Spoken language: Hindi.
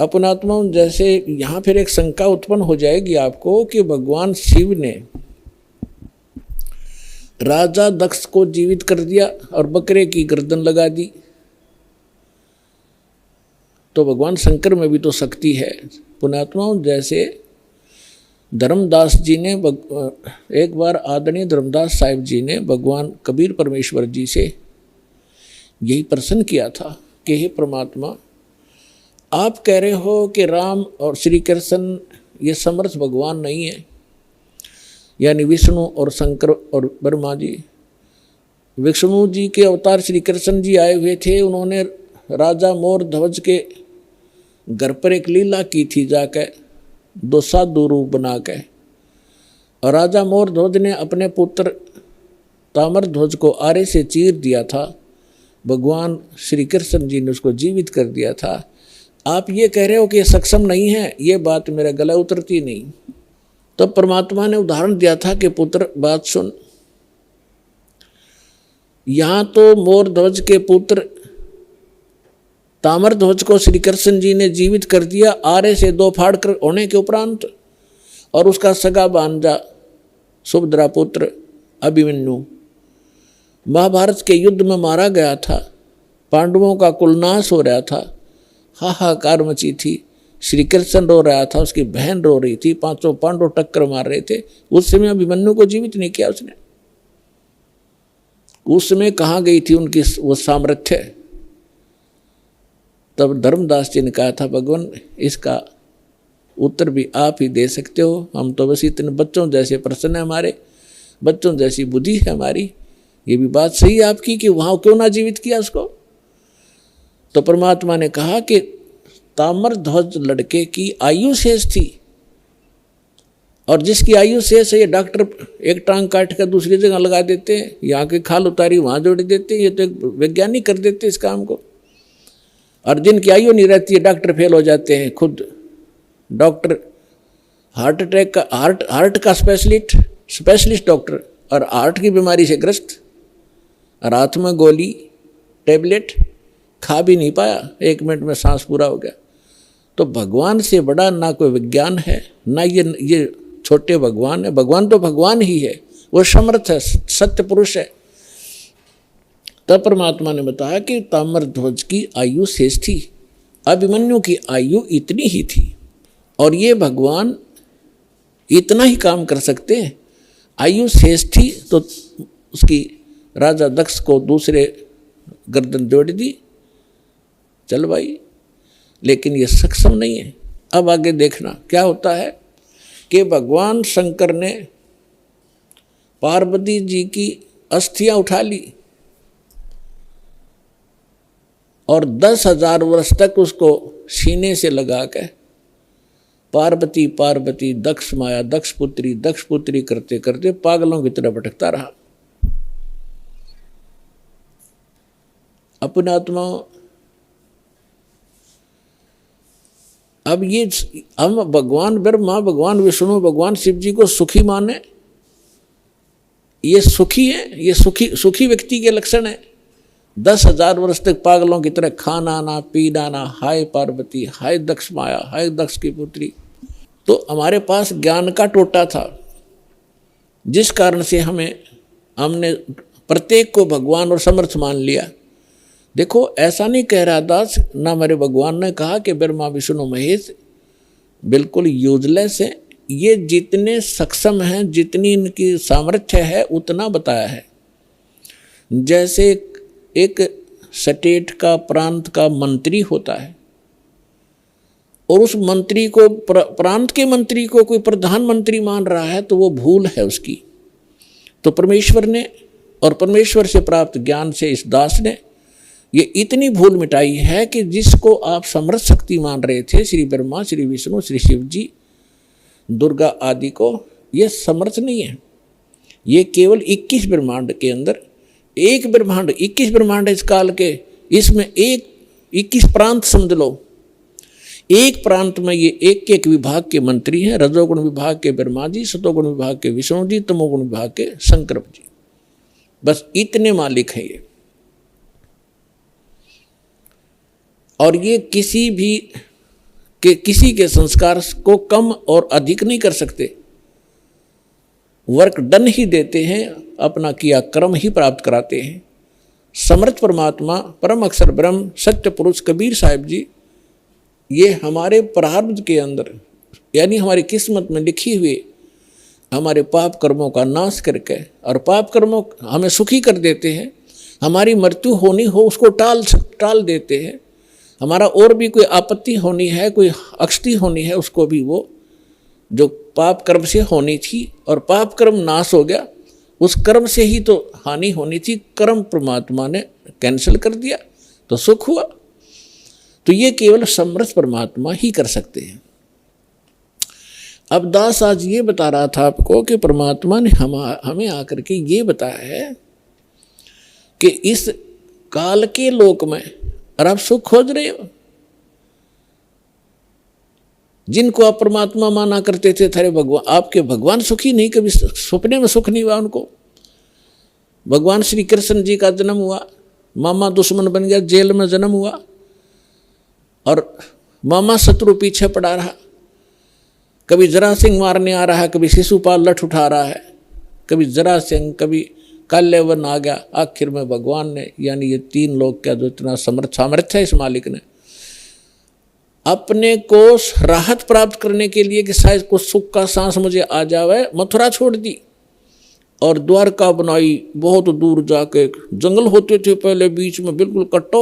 अपनात्मा जैसे यहाँ फिर एक शंका उत्पन्न हो जाएगी आपको कि भगवान शिव ने राजा दक्ष को जीवित कर दिया और बकरे की गर्दन लगा दी, तो भगवान शंकर में भी तो शक्ति है। पुण्यात्माओं जैसे धर्मदास जी ने एक बार आदरणीय धर्मदास साहिब जी ने भगवान कबीर परमेश्वर जी से यही प्रश्न किया था कि हे परमात्मा, आप कह रहे हो कि राम और श्री कृष्ण ये समर्थ भगवान नहीं है, यानी विष्णु और शंकर और ब्रह्मा जी। विष्णु जी के अवतार श्री कृष्ण जी आए हुए थे, उन्होंने राजा मोर ध्वज के घर पर एक लीला की थी, जाकर दो साधु रूप बना के, और राजा मोर ध्वज ने अपने पुत्र ताम्र ध्वज को आरे से चीर दिया था, भगवान श्री कृष्ण जी ने उसको जीवित कर दिया था। आप ये कह रहे हो कि ये सक्षम नहीं है, ये बात मेरे गले उतरती नहीं। तब तो परमात्मा ने उदाहरण दिया था कि पुत्र बात सुन, यहाँ तो मोर ध्वज के पुत्र ताम्र ध्वज को श्री कृष्ण जी ने जीवित कर दिया आरे से दो फाड़ कर होने के उपरांत, और उसका सगा भांजा सुभद्रा पुत्र अभिमन्यु महाभारत के युद्ध में मारा गया था, पांडवों का कुलनाश हो रहा था, हाहाकार मची थी, श्री कृष्ण रो रहा था, उसकी बहन रो रही थी, पांचों पांडव टक्कर मार रहे थे। उस समय अभिमन्यु को जीवित नहीं किया उसने। उस समय कहाँ गई थी उनकी वो सामर्थ्य? तब धर्मदास जी ने कहा था, भगवान इसका उत्तर भी आप ही दे सकते हो, हम तो बस इतने बच्चों जैसे प्रश्न है हमारे, बच्चों जैसी बुद्धि है हमारी। ये भी बात सही है आपकी कि वहाँ क्यों ना जीवित किया उसको। तो परमात्मा ने कहा कि ताम्र ध्वज लड़के की आयु शेष थी, और जिसकी आयु शेष है ये डॉक्टर एक टांग काट कर दूसरी जगह लगा देते हैं, यहाँ की खाल उतारी वहाँ जोड़ देते हैं, ये तो एक वैज्ञानिक कर देते हैं इस काम को। और जिनकी आयु नहीं रहती है डॉक्टर फेल हो जाते हैं, खुद डॉक्टर हार्ट अटैक का हार्ट का स्पेशलिस्ट डॉक्टर, और हार्ट की बीमारी से ग्रस्त, और हाथ में गोली टेबलेट खा भी नहीं पाया, 1 मिनट में सांस पूरा हो गया। तो भगवान से बड़ा ना कोई विज्ञान है, ना ये छोटे भगवान है। भगवान तो भगवान ही है, वो समर्थ है, सत्य पुरुष है। तब परमात्मा ने बताया कि ताम्र ध्वज की आयु शेष थी, अभिमन्यु की आयु इतनी ही थी, और ये भगवान इतना ही काम कर सकते हैं। आयु शेष थी तो उसकी राजा दक्ष को दूसरे गर्दन जोड़ दी, चल भाई, लेकिन ये सक्षम नहीं है। अब आगे देखना क्या होता है कि भगवान शंकर ने पार्वती जी की अस्थियां उठा ली और 10,000 वर्ष तक उसको सीने से लगा के पार्वती पार्वती दक्ष माया दक्ष पुत्री करते करते पागलों की तरह भटकता रहा। अपने आत्मा अब ये हम भगवान ब्रह्मा, भगवान विष्णु, भगवान शिव जी को सुखी माने, ये सुखी है, ये सुखी व्यक्ति के लक्षण है। 10,000 वर्ष तक पागलों की तरह खाना ना पीना ना, हाय पार्वती, हाय दक्ष माया, हाय दक्ष की पुत्री। तो हमारे पास ज्ञान का टोटा था, जिस कारण से हमने प्रत्येक को भगवान और समर्थ मान लिया। देखो ऐसा नहीं कह रहा दास, ना हमारे भगवान ने कहा कि ब्रह्मा विष्णु महेश बिल्कुल यूजलेस है, ये जितने सक्षम हैं, जितनी इनकी सामर्थ्य है उतना बताया है। जैसे एक स्टेट का, प्रांत का मंत्री होता है, और उस मंत्री को, प्रांत के मंत्री को कोई प्रधानमंत्री मान रहा है, तो वो भूल है उसकी। तो परमेश्वर ने और परमेश्वर से प्राप्त ज्ञान से इस दास ने ये इतनी भूल मिटाई है कि जिसको आप समर्थ शक्ति मान रहे थे, श्री ब्रह्मा, श्री विष्णु, श्री शिव जी, दुर्गा आदि को, ये समर्थ नहीं है। ये केवल 21 ब्रह्मांड के अंदर एक ब्रह्मांड, 21 ब्रह्मांड इस काल के, इसमें 21 प्रांत समझ लो। एक प्रांत में ये एक विभाग के मंत्री हैं, रजोगुण विभाग के ब्रह्मा जी, सतोगुण विभाग के विष्णु जी, तमोगुण विभाग के शंकर जी, बस इतने मालिक हैं ये। और ये किसी भी कि किसी के संस्कार को कम और अधिक नहीं कर सकते, वर्क डन ही देते हैं, अपना किया कर्म ही प्राप्त कराते हैं। समर्थ परमात्मा परम अक्षर ब्रह्म सत्य पुरुष कबीर साहिब जी, ये हमारे प्रारब्ध के अंदर यानी हमारी किस्मत में लिखी हुई हमारे पाप कर्मों का नाश करके और पाप कर्मों हमें सुखी कर देते हैं। हमारी मृत्यु होनी हो उसको टाल देते हैं। हमारा और भी कोई आपत्ति होनी है, कोई अक्षति होनी है, उसको भी वो जो पाप कर्म से होनी थी और पाप कर्म नाश हो गया, उस कर्म से ही तो हानि होनी थी, कर्म परमात्मा ने कैंसिल कर दिया तो सुख हुआ। तो ये केवल समर्थ परमात्मा ही कर सकते हैं। अब दास आज ये बता रहा था आपको कि परमात्मा ने हमें आकर के ये बताया है कि इस काल के लोक में और आप सुख खोज रहे हो। जिनको आप परमात्मा माना करते थे, थारे भगवान, आपके भगवान सुखी नहीं, कभी सपने में सुख नहीं हुआ उनको। भगवान श्री कृष्ण जी का जन्म हुआ, मामा दुश्मन बन गया, जेल में जन्म हुआ और मामा शत्रु पीछे पड़ा रहा। कभी जरा सिंह मारने आ रहा है, कभी शिशुपाल लठ उठा रहा है, कभी जरा सिंह, कभी काल्यवन आ गया। आखिर में भगवान ने यानी ये तीन लोग का जो इतना सामर्थ्य है इस मालिक ने, अपने को राहत प्राप्त करने के लिए कि शायद कुछ सुख का सांस मुझे आ जावे, मथुरा छोड़ दी और द्वारका बनाई। बहुत दूर जाके जंगल होते थे पहले, बीच में बिल्कुल कट्टो